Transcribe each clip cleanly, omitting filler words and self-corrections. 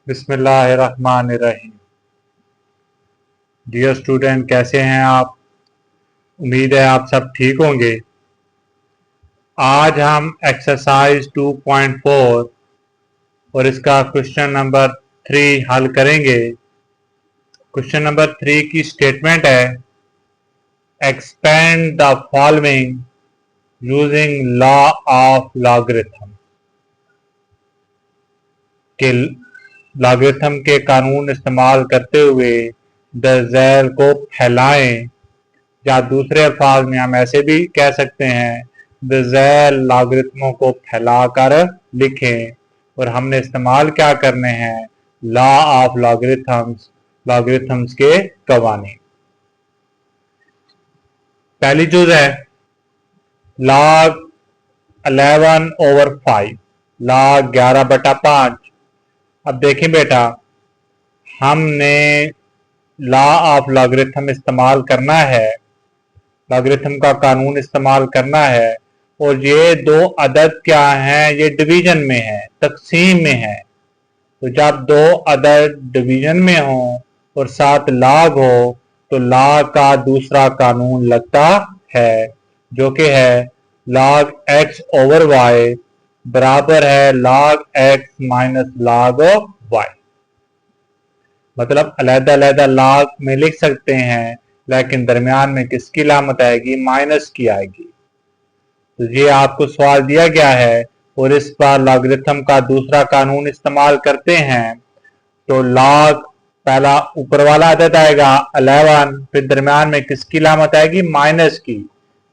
बिस्मिल्लाहिर्रहमानिर्रहीम। Dear student, कैसे हैं आप? उम्मीद है आप सब ठीक होंगे। आज हम एक्सरसाइज 2.4 और इसका क्वेश्चन नंबर 3 हल करेंगे। क्वेश्चन नंबर 3 की स्टेटमेंट है, expand the following using law of logarithm. के लॉगरिथम के कानून इस्तेमाल करते हुए द ज़ैल को फैलाएं, या दूसरे अल्फाज में हम ऐसे भी कह सकते हैं, द ज़ैल लॉगरिथमों को फैलाकर लिखें। और हमने इस्तेमाल क्या करने हैं? लॉ ऑफ लॉगरिथम्स के कवानीन। पहली चीज है log 11/5, log 11/5। अब देखें बेटा, हमने लॉ ऑफ लॉगरिथम इस्तेमाल करना है, लॉगरिथम का कानून इस्तेमाल करना है। और ये दो अदद क्या हैं? ये डिवीजन में है, तकसीम में है। तो जब दो अदद डिवीजन में हो और साथ लॉग हो तो लॉग का दूसरा कानून लगता है, जो कि है log x ओवर y बराबर है log x minus log y। मतलब अलग-अलग लॉग में लिख सकते हैं, लेकिन दरमियान में किसकी लामत आएगी? माइनस की आएगी। तो ये आपको सवाल दिया गया है और इस बार लॉगरिथम का दूसरा कानून इस्तेमाल करते हैं। तो लॉग पहला ऊपर वाला अदद आएगा 11, फिर दरमियान में किसकी लामत आएगी? माइनस की।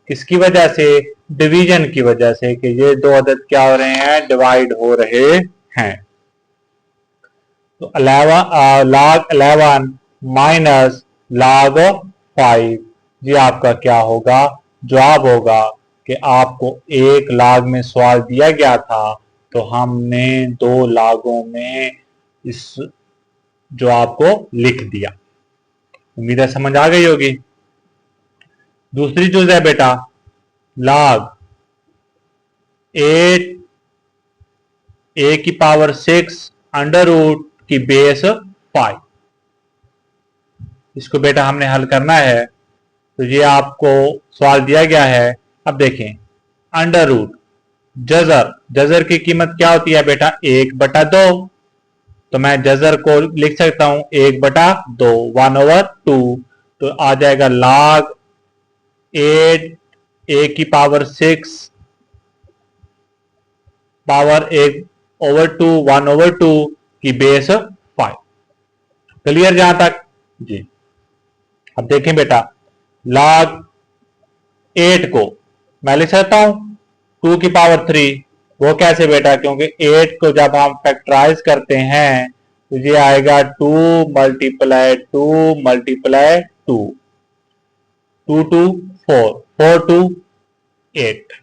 किसकी वजह से? डिवीजन की वजह से, कि ये दो अदद क्या हो रहे हैं? डिवाइड हो रहे हैं। तो log 11 माइनस log 5, ये आपका क्या होगा? जवाब होगा कि आपको एक लॉग में सवाल दिया गया था, तो हमने दो लॉगों में इस जवाब को लिख दिया। उम्मीद है समझ आ गई होगी। दूसरी चीज है बेटा, log 8 a की पावर 6 अंडर रूट की बेस 5। इसको बेटा हमने हल करना है। तो ये आपको सवाल दिया गया है। अब देखें, अंडर रूट जजर की कीमत क्या होती है बेटा? 1/2। तो मैं जजर को लिख सकता हूं 1/2, 1/2। तो आ जाएगा log 8 a की पावर 6 पावर 1/2 1/2 की बेस 5। क्लियर जहां तक? जी। अब देखें बेटा, log 8 को मैं लिख सकता हूं 2 की पावर 3। वो कैसे बेटा? क्योंकि 8 को जब हम फैक्टराइज करते हैं तो ये आएगा 2 मल्टीप्लाई 2 मल्टीप्लाई 2, 2 2 4, 4 2 8।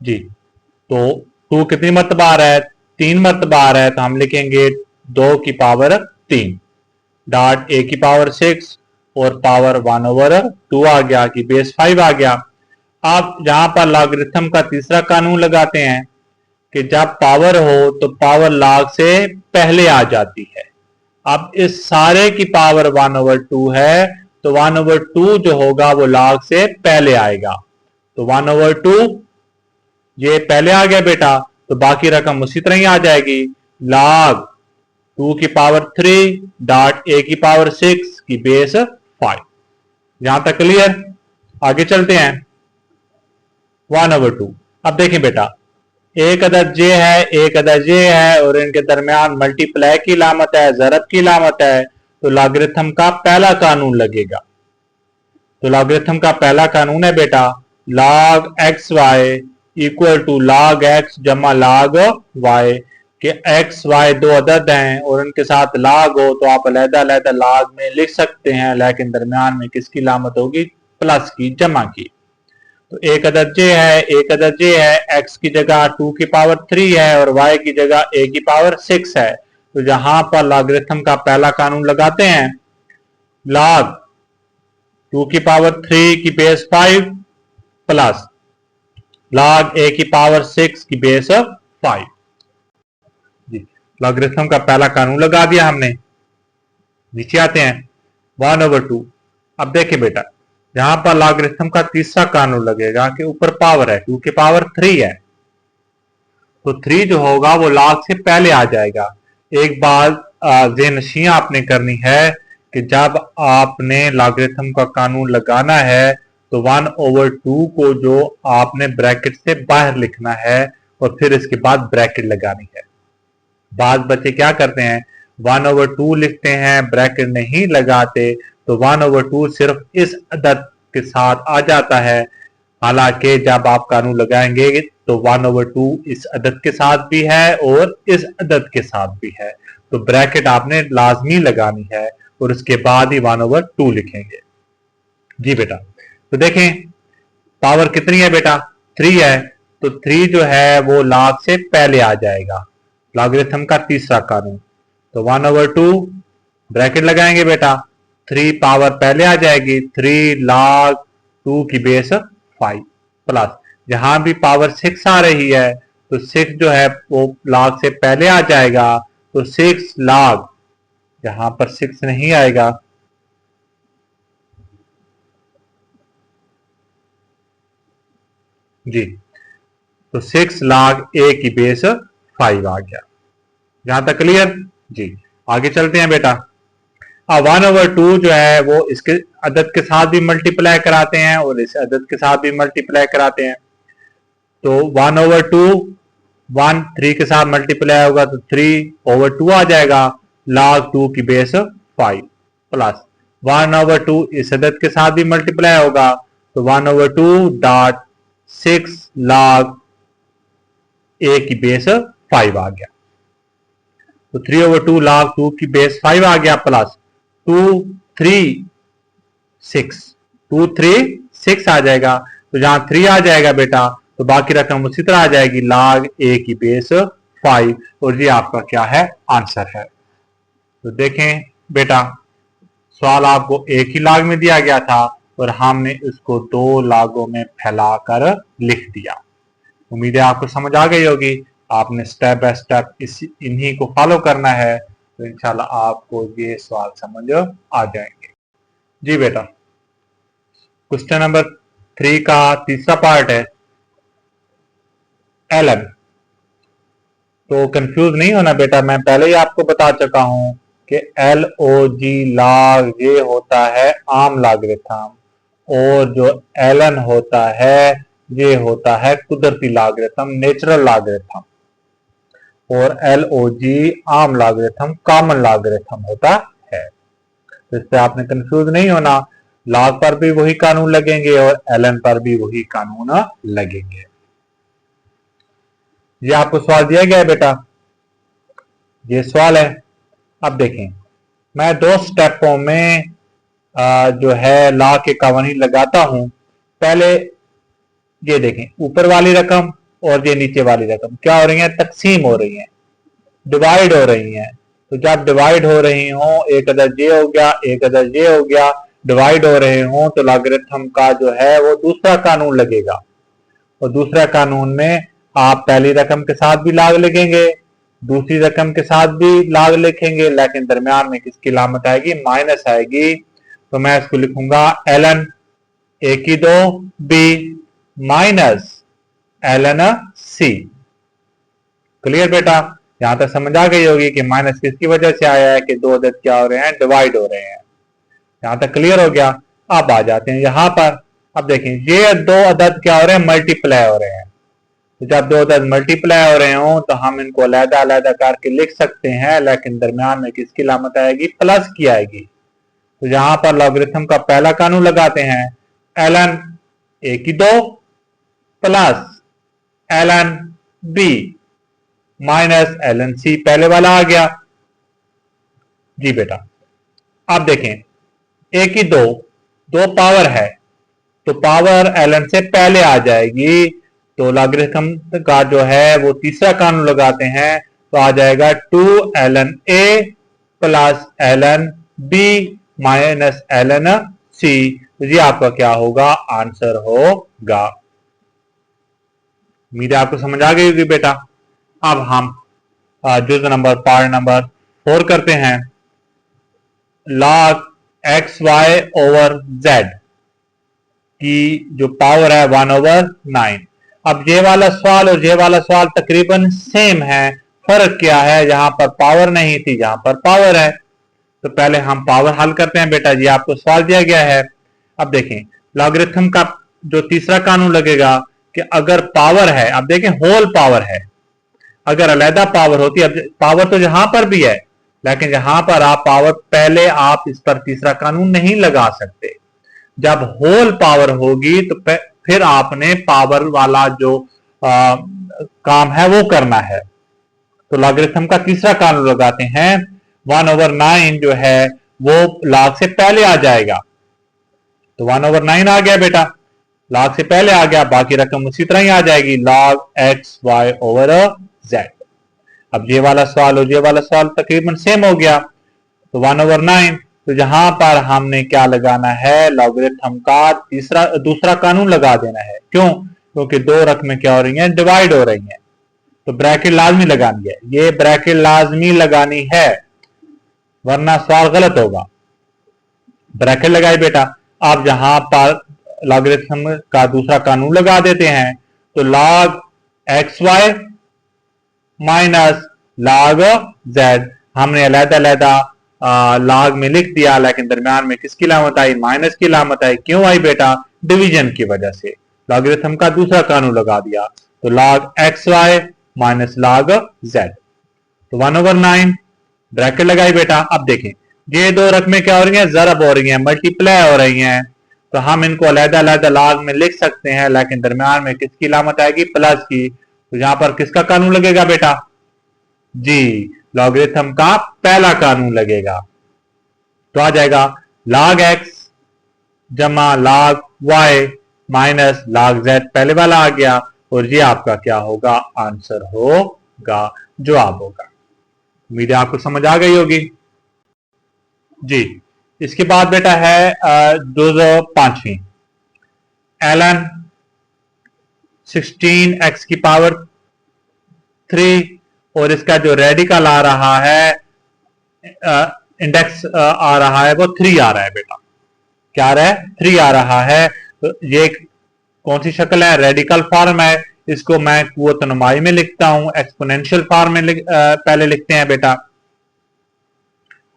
जी। तो 2 कितनी मरतबा आ रहा है? 3 मरतबा आ रहा है। तो हम लिखेंगे 2 की पावर 3 डॉट a की पावर 6 और पावर 1/2 आ गया, कि बेस 5 आ गया। आप यहां पर लॉगरिथम का तीसरा कानून लगाते हैं कि जब पावर हो तो पावर लॉग से पहले आ जाती है। अब इस सारे की पावर 1/2 है, तो 1/2 जो होगा वो लॉग से पहले आएगा। तो 1/2 ये पहले आ गया बेटा, तो बाकी रकम उसी तरह ही आ जाएगी। log 2 की पावर 3 डॉट a की पावर 6 की बेस 5। यहां तक क्लियर? आगे चलते हैं। 1/2। अब देखें बेटा, एक अदद j है, एक अदद j है, और इनके दरमियान मल्टीप्लाई की लामत है, ज़रब की लामत है। तो लॉगरिथम का पहला कानून लगेगा। तो लॉगरिथम का पहला कानून है बेटा, log xy equal to log x जमा log y, कि x y दो अदद हैं और उनके साथ log हो तो आप अलग-अलग log में लिख सकते हैं, लेकिन दरमियान में किसकी लामत होगी? प्लस की, जमा की। तो एक अदद j है, एक अदद j है, x की जगह 2 की पावर 3 है और y की जगह a की पावर 6 है। तो जहां पर लॉगरिथम का पहला कानून लगाते हैं, log 2 की पावर 3 की बेस 5 प्लस log a की पावर 6 की बेस 5। लॉगरिथम का पहला कानून लगा दिया हमने। नीचे आते हैं 1/2। अब देखिए बेटा, यहां पर लॉगरिथम का तीसरा कानून लगेगा कि ऊपर पावर है, 2 की पावर 3 है, तो 3 जो होगा वो log से पहले आ जाएगा। एक बात ज़हननशीं आपने करनी है कि जब आपने लॉगरिथम का कानून लगाना है तो 1/2 को जो आपने ब्रैकेट से बाहर लिखना है और फिर इसके बाद ब्रैकेट लगानी है। बाद बच्चे क्या करते हैं, 1/2 लिखते हैं, ब्रैकेट नहीं लगाते, तो 1/2 सिर्फ इस अदद के साथ आ जाता है। हालांकि जब आप कानून लगाएंगे तो 1/2 इस अदद के साथ भी है और इस अदद के साथ भी है, तो ब्रैकेट आपने लाजमी लगानी है और उसके बाद ही 1/2 लिखेंगे। जी बेटा, तो देखें पावर कितनी है बेटा, 3 है, तो 3 जो है वो log से पहले आ जाएगा, लॉगरिथम का तीसरा कानून। तो 1/2 ब्रैकेट लगाएंगे बेटा, 3 पावर पहले आ जाएगी, 3 log 2 की बेस 5 प्लस जहां भी पावर 6 आ रही है तो 6 जो है वो log से पहले आ जाएगा, तो 6 log, जहां पर 6 नहीं आएगा जी, तो 6 log a की बेस 5 आ गया। यहां तक क्लियर जी। आगे चलते हैं बेटा। अब 1/2 जो है वो इसके अदद के साथ भी मल्टीप्लाई कराते हैं और इस अदद के साथ भी मल्टीप्लाई कराते हैं। तो 1/2 1 3 के साथ मल्टीप्लाई होगा तो 3/2 आ जाएगा, log 2 की बेस 5 प्लस 1/2 इस अदद के साथ भी मल्टीप्लाई होगा तो 1/2 डॉट 6 log a की बेस 5 आ गया। तो 3/2 log 2 की बेस 5 आ गया प्लस 2 3 6 2 3 6 आ जाएगा, तो जहां 3 आ जाएगा बेटा तो बाकी रकम उसी तरह आ जाएगी, log a की बेस 5, और ये आपका क्या है, आंसर है। तो देखें बेटा, सवाल आपको एक ही log में दिया गया था और हमने इसको 2 लागों में फैलाकर लिख दिया। उम्मीद है आपको समझ आ गई होगी। आपने स्टेप बाय स्टेप इन्हीं को फॉलो करना है, तो इंशाल्लाह आपको ये सवाल समझ आ जाएंगे। जी बेटा, क्वेश्चन नंबर 3 का तीसरा पार्ट है ln। तो कंफ्यूज नहीं होना बेटा, मैं पहले ही आपको बता चुका हूं कि LOG log ये होता है आम लॉगरिथम, और जो ln होता है ये होता है कुदरती लॉगरिथम, नेचुरल लॉगरिथम, और LOG आम लॉगरिथम कॉमन लॉगरिथम होता है। तो इससे आपने कंफ्यूज नहीं होना, log पर भी वही कानून लगेंगे और ln पर भी वही कानून लगेंगे। ये आपको सवाल दिया गया है बेटा, ये सवाल है। अब देखें, मैं 2 स्टेपों में जो है लॉ के कवानीन लगाता हूं। पहले ये देखें, ऊपर वाली रकम और ये नीचे वाली रकम क्या हो रही है, तकसीम हो रही है, डिवाइड हो रही है। तो जब डिवाइड हो रही हो, एक अदद ये हो गया, एक अदद ये हो गया, डिवाइड हो रहे हो, तो लॉगरिथम का जो है वो दूसरा कानून लगेगा, और दूसरा कानून में आप पहली रकम के साथ भी log लिखेंगे, दूसरी रकम के साथ भी log लिखेंगे, लेकिन दरमियान में किसकी लामत आएगी, माइनस आएगी। तो मैं इसको लिखूंगा ln a की 2 b minus ln c। Clear बेटा, यहां तक समझ आ गई होगी कि माइनस किसकी वजह से आया है कि 2 अदद क्या हो रहे हैं, डिवाइड हो रहे हैं। यहां तक क्लियर हो गया। अब आ जाते हैं यहां पर। अब देखें, ये 2 अदद क्या हो रहे हैं, मल्टीप्लाई हो रहे हैं। तो जब 2 अदद मल्टीप्लाई हो रहे हो तो हम इनको अलग अलग करके लिख सकते हैं, लेकिन दरमियान में किसकी लामत आएगी, प्लस की आएगी। तो यहां पर लॉगरिथम का पहला कानून लगाते हैं, ln a की 2 plus ln b minus ln c, पहले वाला आ गया। जी बेटा, अब देखें, a की 2 पावर है, तो पावर ln से पहले आ जाएगी, तो लॉगरिथम का जो है वो तीसरा कानून लगाते हैं, तो आ जाएगा 2 ln a plus ln b minus ln c। तो ये आपका क्या होगा, आंसर होगा। उम्मीद है आपको समझ आ गई होगी बेटा। अब हम जुज नंबर पार्ट नंबर 4 करते हैं। log X Y over Z की जो पावर है 1/9। अब ये वाला सवाल और ये वाला सवाल तकरीबन सेम है, फर्क क्या है, यहां पर पावर नहीं थी, यहां पर पावर है। तो पहले हम पावर हल करते हैं बेटा जी, आपको सवाल दिया गया है। अब देखें लॉगरिथम का जो तीसरा कानून लगेगा कि अगर पावर है, अब देखें होल पावर है, अगर अलहदा पावर होती, अब पावर तो यहां पर भी है लेकिन यहां पर आप पावर पहले आप इस पर तीसरा कानून नहीं लगा सकते। जब होल पावर होगी तो फिर आपने पावर वाला जो काम है वो करना है। तो लॉगरिथम का तीसरा कानून लगाते हैं, 1/9 जो है वो log से पहले आ जाएगा। तो 1/9 आ गया बेटा, log से पहले आ गया, बाकी रकम उसी तरह ही आ जाएगी, log X Y over Z. अब ये वाला सवाल और ये वाला सवाल तकरीबन सेम हो गया। तो 1/9, तो यहां पर हमने क्या लगाना है, लॉगरिथम का दूसरा कानून लगा देना है। क्यों? क्योंकि दो रकमें क्या हो रही हैं, डिवाइड हो रही हैं, तो ब्रैकेट लाजमी लगानी है, ये ब्रैकेट लाजमी लगानी है वरना सवाल गलत होगा। ब्रैकेट लगाई बेटा। आप यहां पर लॉगरिथम का दूसरा कानून लगा देते हैं, तो log X Y minus log Z, हमने अलहदा log में लिख दिया लेकिन दरमियान में किसकी लामत आई, माइनस की लामत आई। क्यों आई बेटा? डिवीजन की वजह से। लॉगरिथम का दूसरा कानून लगा दिया, तो log X Y minus log Z, तो 1/9 ब्रैकेट लगाई बेटा। अब देखें ये दो रकमें क्या हो रही हैं, जरब हो रही हैं, मल्टीप्लाई हो रही हैं, तो हम इनको अलहदा log में लिख सकते हैं लेकिन दरमियान में किसकी लामत आएगी, प्लस की। तो यहां पर किसका कानून लगेगा बेटा जी, लॉगरिथम का पहला कानून लगेगा। तो आ जाएगा log एक्स जमा log Y minus log Z, पहले वाला आ गया, और ये आपका क्या होगा, आंसर होगा, जवाब होगा। उम्मीद है आपको समझ आ गई होगी जी। इसके बाद बेटा है 205वीं, ln 16x की पावर 3, और इसका जो रेडिकल आ रहा है, इंडेक्स आ रहा है वो 3 आ रहा है बेटा। क्या आ रहा है, 3 आ रहा है। तो ये कौन सी शक्ल है, रेडिकल फॉर्म है, इसको मैं कुव्वत नुमाई में लिखता हूं, एक्सपोनेंशियल फॉर्म में पहले लिखते हैं बेटा।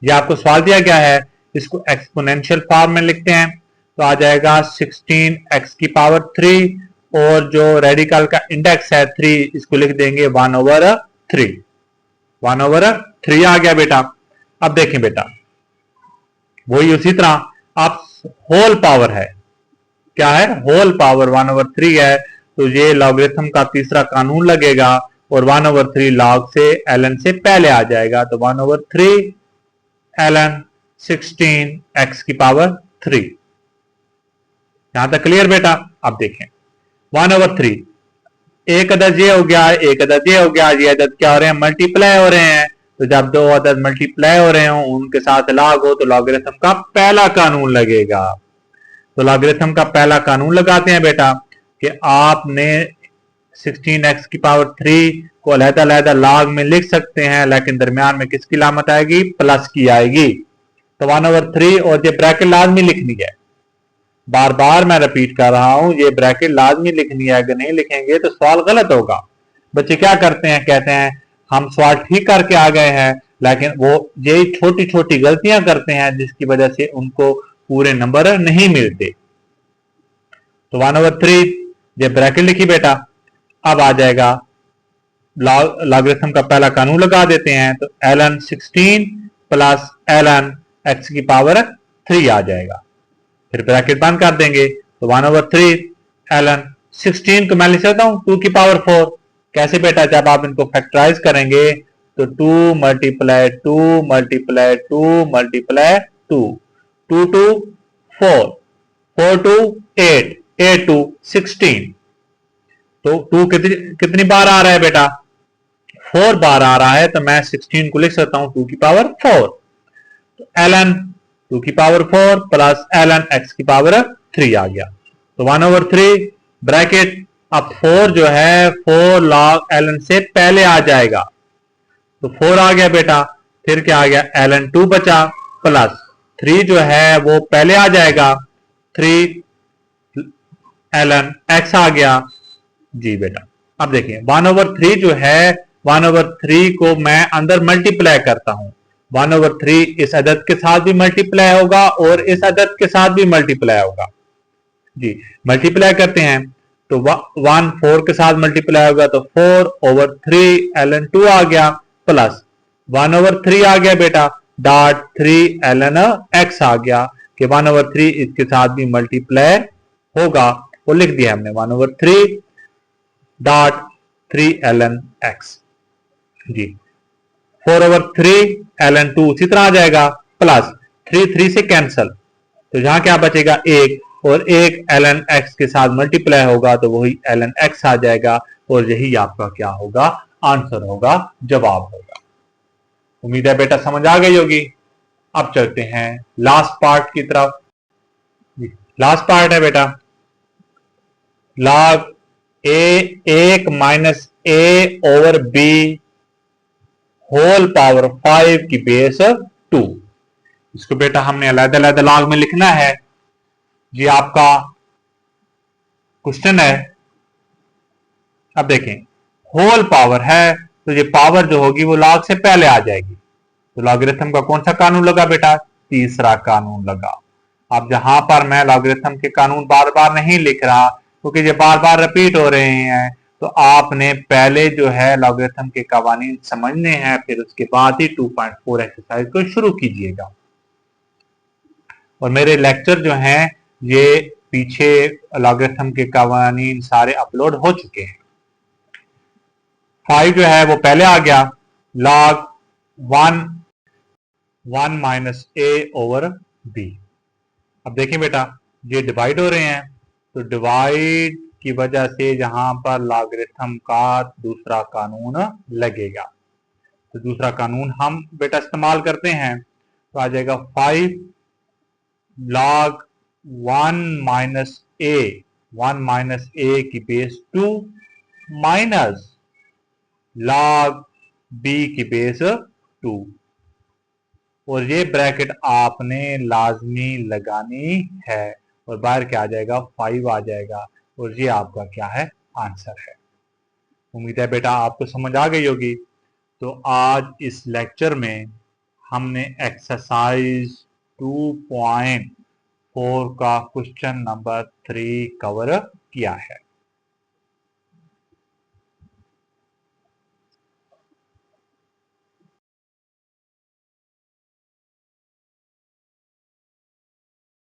ये आपको सवाल दिया गया है, इसको एक्सपोनेंशियल फॉर्म में लिखते हैं, तो आ जाएगा 16x की पावर 3, और जो रेडिकल का इंडेक्स है 3, इसको लिख देंगे 1/3। 1/3 आ गया बेटा। अब देखें बेटा, वही उसी तरह आप होल पावर है, क्या है, होल पावर 1/3 है, तो ये लॉगरिथम का तीसरा कानून लगेगा और 1/3 log से ln से पहले आ जाएगा, तो 1/3 ln 16x की पावर 3। यहां तक क्लियर बेटा? अब देखें 1/3, एक अदद ये हो गया, एक अदद ये हो गया, ये अदद क्या हो रहे हैं, मल्टीप्लाई हो रहे हैं। तो जब दो अदद मल्टीप्लाई हो रहे हो, उनके साथ log हो, तो लॉगरिथम का पहला कानून लगेगा। तो लॉगरिथम का पहला कानून लगाते हैं बेटा कि आपने 16x की पावर 3 को अलहदा log में लिख सकते हैं लेकिन दरमियान में किसकी लामत आएगी, प्लस की आएगी। तो 1/3, और ये ब्रैकेट लाजमी लिखनी है, बार बार मैं रिपीट कर रहा हूं, ये ब्रैकेट लाजमी लिखनी है, अगर नहीं लिखेंगे तो सवाल गलत होगा। बच्चे क्या करते हैं, कहते हैं हम सवाल ठीक करके आ गए हैं, लेकिन वो यही छोटी छोटी गलतियां करते हैं जिसकी वजह से उनको पूरे नंबर नहीं मिलते। तो 1/3 ये ब्रैकेट लिखी बेटा। अब आ जाएगा लॉगरिथम का पहला कानून लगा देते हैं, तो ln 16 प्लस ln x की पावर 3 आ जाएगा, फिर ब्रैकेट बंद कर देंगे, तो 1/3 ln 16 को मैं लिख सकता हूं 2 की पावर 4। कैसे बेटा, जब आप इनको फैक्टराइज करेंगे तो 2 multiply 2 multiply 2 multiply 2, 2 to 4, 4 to 8, 8 to 16, तो 2 कितनी बार आ रहा है बेटा, 4 बार आ रहा है, तो मैं 16 को लिख सकता हूं 2 की पावर 4। तो ln 2 की पावर 4 प्लस ln x की पावर 3 आ गया, तो 1/3 ब्रैकेट। अब 4 जो है 4 log ln से पहले आ जाएगा, तो 4 आ गया बेटा, फिर क्या आ गया ln2 बचा, प्लस 3 जो है वो पहले आ जाएगा, 3 ln x आ गया जी बेटा। अब देखिए 1/3 जो है 1/3 को मैं अंदर मल्टीप्लाई करता हूं, 1/3 इस अदद के साथ भी मल्टीप्लाई होगा और इस अदद के साथ भी मल्टीप्लाई होगा जी। मल्टीप्लाई करते हैं तो 1 4 के साथ मल्टीप्लाई होगा तो 4/3 ln2 आ गया, प्लस 1/3 आ गया बेटा, डॉट 3 ln x आ गया कि 1/3 इसके साथ भी मल्टीप्लाई होगा, वो लिख दिया हमने 1/3 डॉट 3 ln x जी। 4/3 ln2 उसी तरह आ जाएगा, प्लस 3 से कैंसल, तो यहां क्या बचेगा 1, और 1 ln x के साथ मल्टीप्लाई होगा तो वही ln x आ जाएगा, और यही आपका क्या होगा, आंसर होगा, जवाब होगा। उम्मीद है बेटा समझ आ गई होगी। अब चलते हैं लास्ट पार्ट की तरफ। लास्ट पार्ट है बेटा log a1 minus a/b whole power 5 की बेस 2। इसको बेटा हमने अलग-अलग लॉग में लिखना है। ये आपका क्वेश्चन है। अब देखें होल पावर है तो ये पावर जो होगी वो लॉग से पहले आ जाएगी, तो लॉगरिथम का कौन सा कानून लगा बेटा, तीसरा कानून लगा। अब जहां पर मैं लॉगरिथम के कानून बार बार नहीं लिख रहा क्योंकि ये बार बार रिपीट हो रहे हैं, तो आपने पहले जो है लॉगरिथम के कवानीन समझने हैं, फिर उसके बाद ही 2.4 एक्सरसाइज को शुरू कीजिएगा। और मेरे लेक्चर जो हैं ये पीछे लॉगरिथम के कवानीन सारे अपलोड हो चुके हैं। 5 जो है वो पहले आ गया, log 1 माइनस a/b। अब देखें बेटा ये डिवाइड हो रहे हैं, तो डिवाइड की वजह से जहां पर लॉगरिथम का दूसरा कानून लगेगा, तो दूसरा कानून हम बेटा इस्तेमाल करते हैं, तो आ जाएगा 5 log 1 माइनस a की बेस 2 माइनस log b की बेस 2, और ये ब्रैकेट आपने लाजमी लगानी है, और बाहर क्या आ जाएगा 5 आ जाएगा, और ये आपका क्या है, आंसर है। उम्मीद है बेटा आपको समझ आ गई होगी। तो आज इस लेक्चर में हमने एक्सरसाइज 2.4 का क्वेश्चन नंबर 3 कवर किया है।